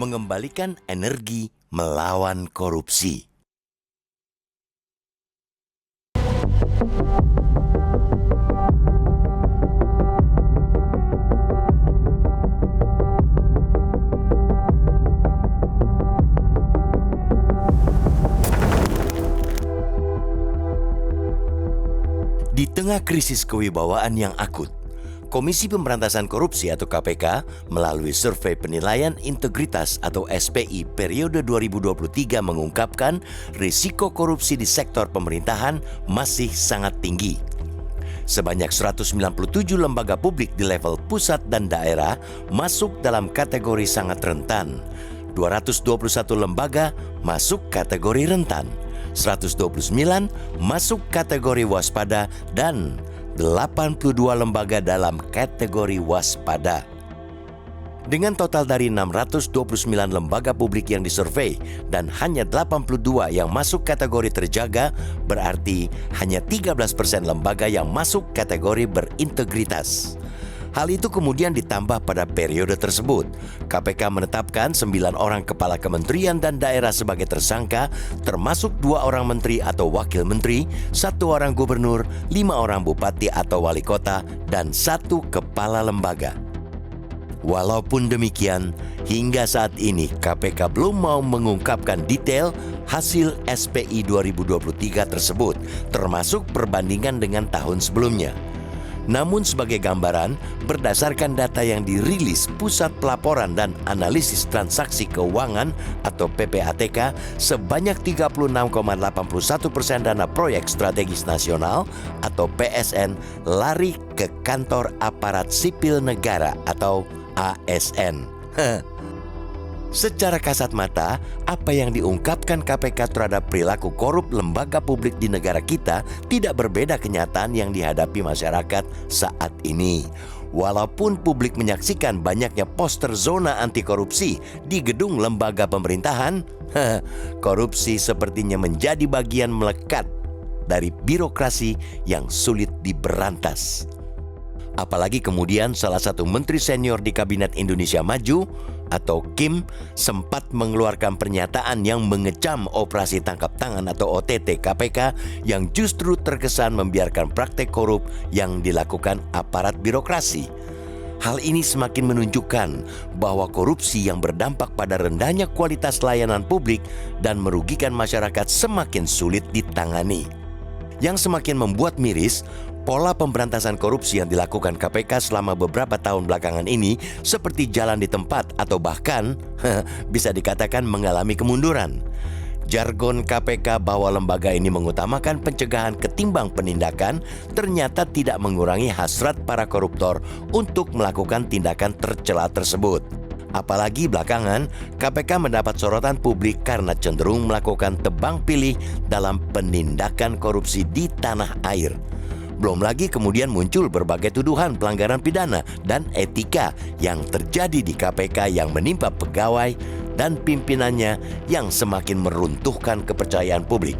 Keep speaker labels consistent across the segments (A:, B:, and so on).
A: mengembalikan energi melawan korupsi. Di tengah krisis kewibawaan yang akut, Komisi Pemberantasan Korupsi atau KPK melalui Survei Penilaian Integritas atau SPI periode 2023 mengungkapkan risiko korupsi di sektor pemerintahan masih sangat tinggi. Sebanyak 197 lembaga publik di level pusat dan daerah masuk dalam kategori sangat rentan. 221 lembaga masuk kategori rentan. 129 masuk kategori waspada dan 82 lembaga dalam kategori waspada. Dengan total dari 629 lembaga publik yang disurvei dan hanya 82 yang masuk kategori terjaga, berarti hanya 13% lembaga yang masuk kategori berintegritas. Hal itu kemudian ditambah pada periode tersebut. KPK menetapkan 9 orang kepala kementerian dan daerah sebagai tersangka, termasuk 2 orang menteri atau wakil menteri, 1 orang gubernur, 5 orang bupati atau wali kota, dan 1 kepala lembaga. Walaupun demikian, hingga saat ini KPK belum mau mengungkapkan detail hasil SPI 2023 tersebut, termasuk perbandingan dengan tahun sebelumnya. Namun sebagai gambaran, berdasarkan data yang dirilis Pusat Pelaporan dan Analisis Transaksi Keuangan atau PPATK, sebanyak 36,81% dana proyek strategis nasional atau PSN lari ke kantor aparat sipil negara atau ASN. Secara kasat mata, apa yang diungkapkan KPK terhadap perilaku korup lembaga publik di negara kita tidak berbeda kenyataan yang dihadapi masyarakat saat ini. Walaupun publik menyaksikan banyaknya poster zona anti korupsi di gedung lembaga pemerintahan, korupsi sepertinya menjadi bagian melekat dari birokrasi yang sulit diberantas. Apalagi kemudian salah satu menteri senior di Kabinet Indonesia Maju atau KIM sempat mengeluarkan pernyataan yang mengecam operasi tangkap tangan atau OTT KPK yang justru terkesan membiarkan praktek korup yang dilakukan aparat birokrasi. Hal ini semakin menunjukkan bahwa korupsi yang berdampak pada rendahnya kualitas layanan publik dan merugikan masyarakat semakin sulit ditangani. Yang semakin membuat miris, pola pemberantasan korupsi yang dilakukan KPK selama beberapa tahun belakangan ini seperti jalan di tempat atau bahkan bisa dikatakan mengalami kemunduran. Jargon KPK bahwa lembaga ini mengutamakan pencegahan ketimbang penindakan ternyata tidak mengurangi hasrat para koruptor untuk melakukan tindakan tercela tersebut. Apalagi belakangan, KPK mendapat sorotan publik karena cenderung melakukan tebang pilih dalam penindakan korupsi di tanah air. Belum lagi kemudian muncul berbagai tuduhan pelanggaran pidana dan etika yang terjadi di KPK yang menimpa pegawai dan pimpinannya yang semakin meruntuhkan kepercayaan publik.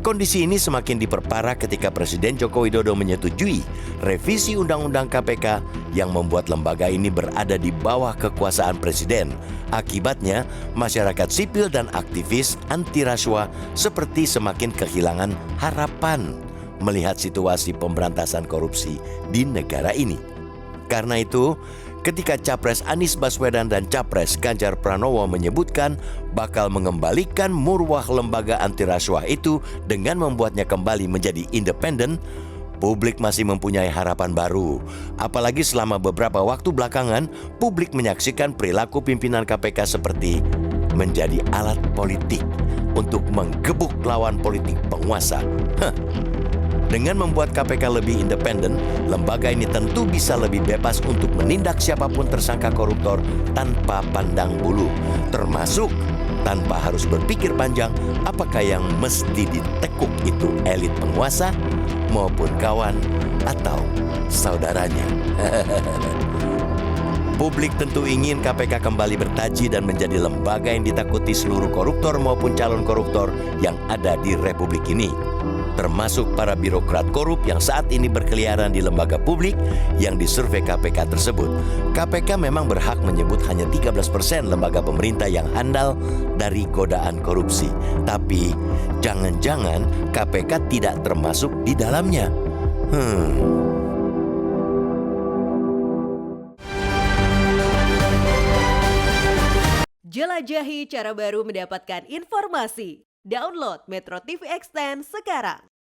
A: Kondisi ini semakin diperparah ketika Presiden Joko Widodo menyetujui revisi Undang-Undang KPK yang membuat lembaga ini berada di bawah kekuasaan Presiden. Akibatnya, masyarakat sipil dan aktivis anti rasuah seperti semakin kehilangan harapan melihat situasi pemberantasan korupsi di negara ini. Karena itu, ketika Capres Anies Baswedan dan Capres Ganjar Pranowo menyebutkan bakal mengembalikan marwah lembaga anti rasuah itu dengan membuatnya kembali menjadi independen, publik masih mempunyai harapan baru. Apalagi selama beberapa waktu belakangan, publik menyaksikan perilaku pimpinan KPK seperti menjadi alat politik untuk menggebuk lawan politik penguasa. Dengan membuat KPK lebih independen, lembaga ini tentu bisa lebih bebas untuk menindak siapapun tersangka koruptor tanpa pandang bulu, termasuk tanpa harus berpikir panjang apakah yang mesti ditekuk itu elit penguasa maupun kawan atau saudaranya. Publik tentu ingin KPK kembali bertaji dan menjadi lembaga yang ditakuti seluruh koruptor maupun calon koruptor yang ada di Republik ini. Termasuk para birokrat korup yang saat ini berkeliaran di lembaga publik yang disurvei KPK tersebut. KPK memang berhak menyebut hanya 13% lembaga pemerintah yang handal dari godaan korupsi. Tapi jangan-jangan KPK tidak termasuk di dalamnya.
B: Jelajahi cara baru mendapatkan informasi. Download Metro TV Extend sekarang.